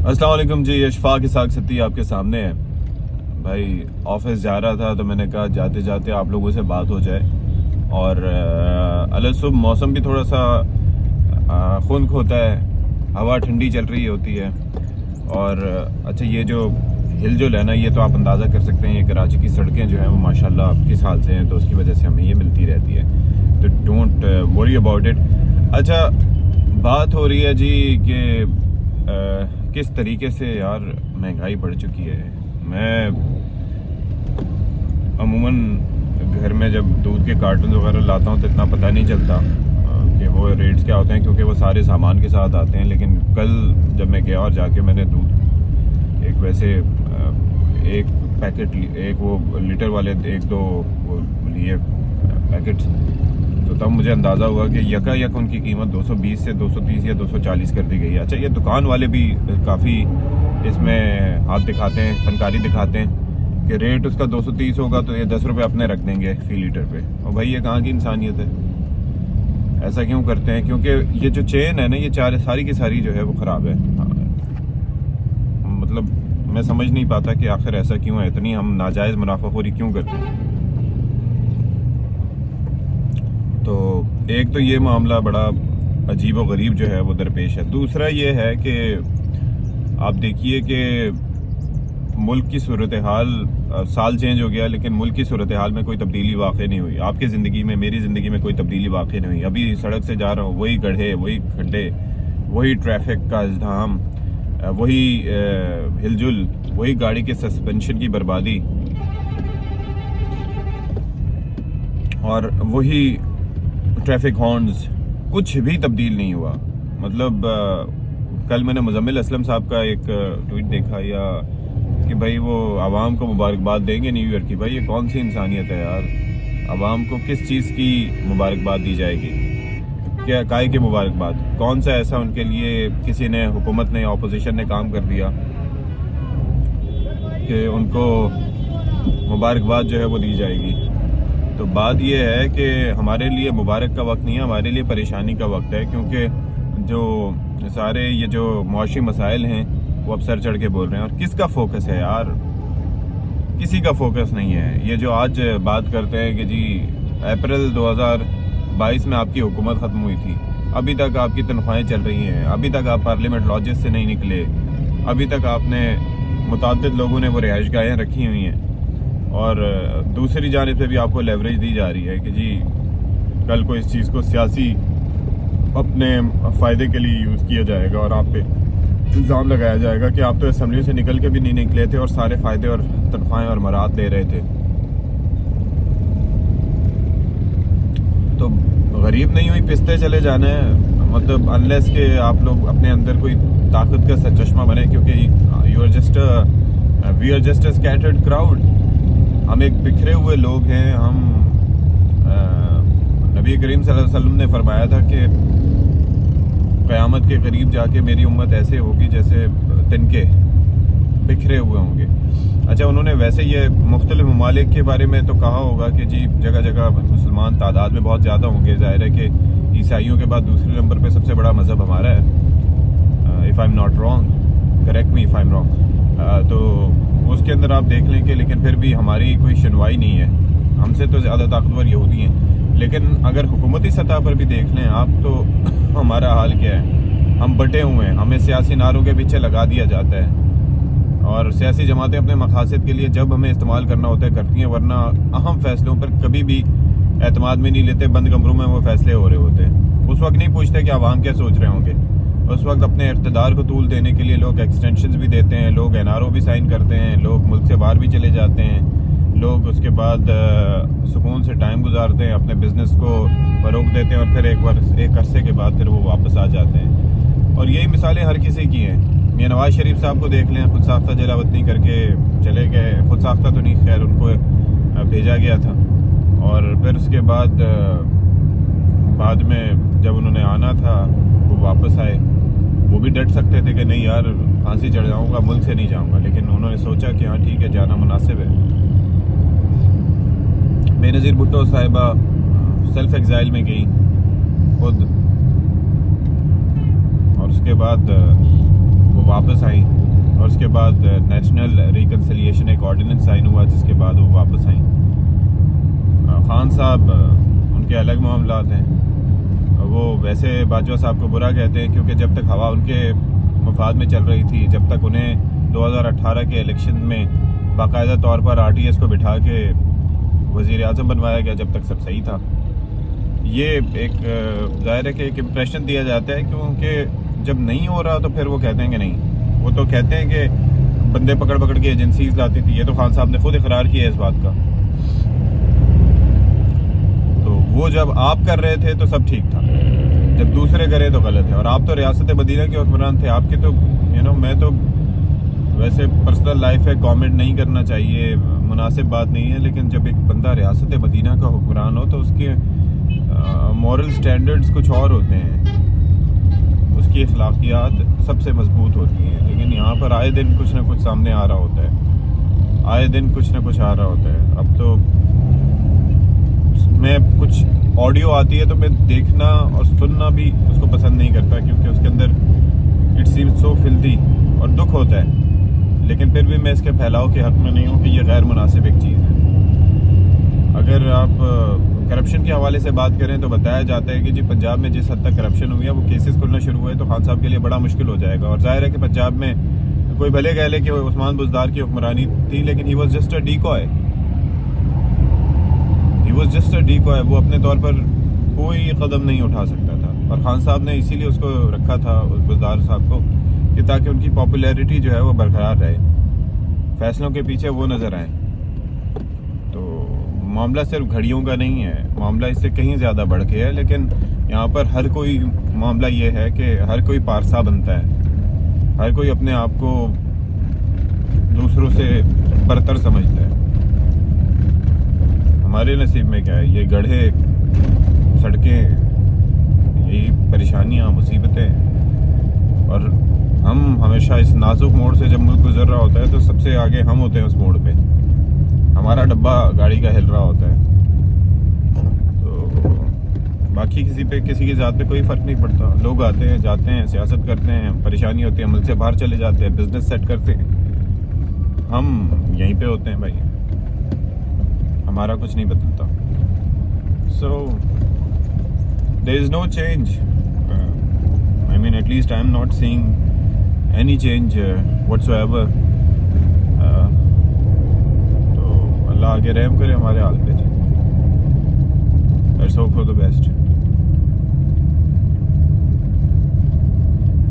अस्सलाम वालेकुम जी, अशफाक इसाक सत्ती आपके सामने है भाई। ऑफिस जा रहा था तो मैंने कहा जाते जाते आप लोगों से बात हो जाए। और अलसुब मौसम भी थोड़ा सा खुनक होता है, हवा ठंडी चल रही होती है। और अच्छा, ये जो हिल जो है ना, ये तो आप अंदाज़ा कर सकते हैं, ये कराची की सड़कें जो हैं वो माशाल्लाह किस हाल से हैं, तो उसकी वजह से हमें ये मिलती रहती है। तो डोंट वरी अबाउट इट। अच्छा, बात हो रही है जी कि किस तरीके से यार महंगाई बढ़ चुकी है। मैं अमूमन घर में जब दूध के कार्टन वगैरह लाता हूँ तो इतना पता नहीं चलता कि वो रेट्स क्या होते हैं, क्योंकि वो सारे सामान के साथ आते हैं। लेकिन कल जब मैं गया और जाके मैंने दूध एक वैसे एक पैकेट, एक वो लीटर वाले एक दो वो लिए पैकेट्स, तो तब मुझे अंदाज़ा हुआ कि यका उनकी कीमत 220 से 230 या 240 कर दी गई है। अच्छा, ये दुकान वाले भी काफ़ी इसमें हाथ दिखाते हैं, फनकारी दिखाते हैं कि रेट उसका 230 होगा तो ये 10 रुपये अपने रख देंगे फी लीटर पे। और भाई ये कहाँ की इंसानियत है? ऐसा क्यों करते हैं? क्योंकि ये जो चेन है ना, ये सारी की सारी जो है वो ख़राब है। मतलब मैं समझ नहीं पाता कि आखिर ऐसा क्यों है, इतनी हम नाजायज़ मुनाफाखोरी क्यों करते हैं। तो एक तो ये मामला बड़ा अजीब व गरीब जो है वो दरपेश है। दूसरा ये है कि आप देखिए कि मुल्क की सूरत हाल, साल चेंज हो गया लेकिन मुल्क की सूरत हाल में कोई तब्दीली वाक़ई नहीं हुई। आपकी ज़िंदगी में, मेरी ज़िंदगी में कोई तब्दीली वाक़ई नहीं हुई। अभी सड़क से जा रहा हूँ, वही गड्ढे, वही खड्डे, वही ट्रैफिक का इज़्दिहाम, वही हिलजुल, वही गाड़ी के सस्पेंशन की बर्बादी, और वही ट्रैफिक हॉर्न्स। कुछ भी तब्दील नहीं हुआ। मतलब कल मैंने मुजम्मिल असलम साहब का एक ट्वीट देखा या कि भाई वो आवाम को मुबारकबाद देंगे न्यू ईयर की। भाई ये कौन सी इंसानियत है यार? आवाम को किस चीज़ की मुबारकबाद दी जाएगी? क्या काय की मुबारकबाद? कौन सा ऐसा उनके लिए किसी ने, हुकूमत ने, अपोजिशन ने काम कर दिया कि उनको मुबारकबाद जो है वो दी जाएगी? तो बात यह है कि हमारे लिए मुबारक का वक्त नहीं है, हमारे लिए परेशानी का वक्त है। क्योंकि जो सारे ये जो मुआशी मसाइल हैं वो अब सर चढ़ के बोल रहे हैं। और किसका फोकस है यार? किसी का फोकस नहीं है। ये जो आज बात करते हैं कि जी अप्रैल 2022 में आपकी हुकूमत ख़त्म हुई थी, अभी तक आपकी तनख्वाहें चल रही हैं, अभी तक आप पार्लियामेंट लॉजेस से नहीं निकले, अभी तक आपने मुतअद्दिद लोगों ने वो रिहाइशगाहें रखी हुई हैं। और दूसरी जानिब से भी आपको लेवरेज दी जा रही है कि जी कल को इस चीज़ को सियासी अपने फ़ायदे के लिए यूज़ किया जाएगा और आप पे इल्ज़ाम लगाया जाएगा कि आप तो असेंबली से निकल के भी नहीं निकले थे और सारे फ़ायदे और तनख्वाहें और मराद ले रहे थे। तो गरीब नहीं हुई, पिसते चले जाना है। मतलब अनलेस के आप लोग अपने अंदर कोई ताकत का सचश्मा बने, क्योंकि we are just a scattered crowd. हम एक बिखरे हुए लोग हैं। हम नबी करीम सल्लल्लाहु अलैहि वसल्लम ने फरमाया था कि क़यामत के करीब जाके मेरी उम्मत ऐसे होगी जैसे तिनके बिखरे हुए होंगे। अच्छा, उन्होंने वैसे ये मुख्तलिफ ममालिक के बारे में तो कहा होगा कि जी जगह जगह मुसलमान तादाद में बहुत ज़्यादा होंगे। ज़ाहिर है कि ईसाइयों के बाद दूसरे नंबर पे सबसे बड़ा मज़हब हमारा है। If I am not wrong, correct me if I am wrong. तो उसके अंदर आप देख लें कि लेकिन फिर भी हमारी कोई सुनवाई नहीं है। हमसे तो ज़्यादा ताकतवर यहूदी हैं। लेकिन अगर हुकूमती सतह पर भी देख लें आप, तो हमारा हाल क्या है? हम बटे हुए हैं। हमें सियासी नारों के पीछे लगा दिया जाता है और सियासी जमातें अपने मकासद के लिए जब हमें इस्तेमाल करना होता है करती हैं, वरना अहम फैसलों पर कभी भी एतमाद में नहीं लेते। बंद कमरों में वो फैसले हो रहे होते हैं। उस वक्त नहीं पूछते कि आवाम क्या सोच रहे होंगे। उस वक्त अपने इक़्तिदार को तूल देने के लिए लोग एक्सटेंशंस भी देते हैं, लोग NRO भी साइन करते हैं, लोग मुल्क से बाहर भी चले जाते हैं, लोग उसके बाद सुकून से टाइम गुजारते हैं, अपने बिज़नेस को फ़रोग़ देते हैं और फिर एक अरसे के बाद फिर वो वापस आ जाते हैं। और यही मिसालें हर किसी की हैं। मियां नवाज शरीफ साहब को देख लें, खुद साख्ता जलावतनी करके चले गए। खुद साख्ता तो नहीं, खैर उनको भेजा गया था। और फिर उसके बाद में जब उन्होंने आना था वो वापस आए। वो भी डट सकते थे कि नहीं यार फांसी चढ़ जाऊंगा, मुल्क से नहीं जाऊंगा, लेकिन उन्होंने सोचा कि हाँ ठीक है, जाना मुनासिब है। बेनज़ीर भुट्टो साहिबा सेल्फ एग्जाइल में गई खुद, और उसके बाद वो واپس آئیں اور اس کے بعد نیشنل ریکنسیلیشن ایک آرڈیننس سائن ہوا جس کے بعد وہ واپس آئیں. خان صاحب ان کے الگ معاملات ہیں. وہ ویسے باجوہ صاحب کو برا کہتے ہیں کیونکہ جب تک ہوا ان کے مفاد میں چل رہی تھی, جب تک انہیں 2018 کے الیکشن میں باقاعدہ طور پر RTS کو بٹھا کے وزیر اعظم بنوایا گیا, جب تک سب صحیح تھا. یہ ایک ظاہر ہے کہ ایک امپریشن دیا جاتا ہے کیونکہ جب نہیں ہو رہا تو پھر وہ کہتے ہیں کہ نہیں. وہ تو کہتے ہیں کہ بندے پکڑ پکڑ کے ایجنسیز لاتی تھی, یہ تو خان صاحب نے خود اقرار کیا ہے اس بات کا. تو وہ جب آپ کر رہے تھے تو سب ٹھیک تھا, جب دوسرے کرے تو غلط ہے. اور آپ تو ریاست مدینہ کے حکمران تھے, آپ کے تو میں تو ویسے پرسنل لائف ہے, کامنٹ نہیں کرنا چاہیے, مناسب بات نہیں ہے, لیکن جب ایک بندہ ریاست مدینہ کا حکمران ہو تو اس کے مورل سٹینڈرڈز کچھ اور ہوتے ہیں, اس کی اخلاقیات سب سے مضبوط ہوتی ہیں. لیکن یہاں پر آئے دن کچھ نہ کچھ سامنے آ رہا ہوتا ہے, آئے دن کچھ نہ کچھ آ رہا ہوتا ہے. اب تو میں کچھ آڈیو آتی ہے تو میں دیکھنا اور سننا بھی اس کو پسند نہیں کرتا کیونکہ اس کے اندر اٹ سیمز سو فلدی اور دکھ ہوتا ہے. لیکن پھر بھی میں اس کے پھیلاؤ کے حق میں نہیں ہوں کہ یہ غیر مناسب ایک چیز ہے. اگر آپ کرپشن کے حوالے سے بات کریں تو بتایا جاتا ہے کہ جی پنجاب میں جس حد تک کرپشن ہوئی ہے وہ کیسز کھلنا شروع ہوئے تو خان صاحب کے لیے بڑا مشکل ہو جائے گا. اور ظاہر ہے کہ پنجاب میں کوئی بھلے کہہ لے کہ عثمان بزدار کی حکمرانی تھی, لیکن he was just a decoy, he was just a decoy. وہ اپنے طور پر کوئی قدم نہیں اٹھا سکتا تھا, اور خان صاحب نے اسی لیے اس کو رکھا تھا, بزدار صاحب کو, کہ تاکہ ان کی پاپولیرٹی جو ہے وہ برقرار رہے, فیصلوں کے پیچھے وہ نظر آئیں. تو معاملہ صرف گھڑیوں کا نہیں ہے, معاملہ اس سے کہیں زیادہ بڑھ کے ہے. لیکن یہاں پر ہر کوئی معاملہ یہ ہے کہ ہر کوئی پارسا بنتا ہے, ہر کوئی اپنے آپ کو دوسروں سے برتر سمجھتا ہے. ہمارے نصیب میں کیا ہے, یہ گڑھے, سڑکیں, یہی پریشانیاں, مصیبتیں. اور ہم ہمیشہ اس نازک موڑ سے جب ملک گزر رہا ہوتا ہے تو سب سے آگے ہم ہوتے ہیں اس موڑ پہ, ہمارا ڈبہ گاڑی کا ہل رہا ہوتا ہے. تو باقی کسی کی ذات پہ کوئی فرق نہیں پڑتا. لوگ آتے ہیں, جاتے ہیں, سیاست کرتے ہیں, پریشانی ہوتی ہے, ملک سے باہر چلے جاتے ہیں, بزنس سیٹ کرتے ہیں. ہم یہیں پہ ہوتے ہیں بھائی, ہمارا کچھ نہیں بدلتا. سو there is no change. I mean, at least I am not seeing any change whatsoever. تو اللہ آگے رحم کرے ہمارے حال پہ. Let's hope for the best.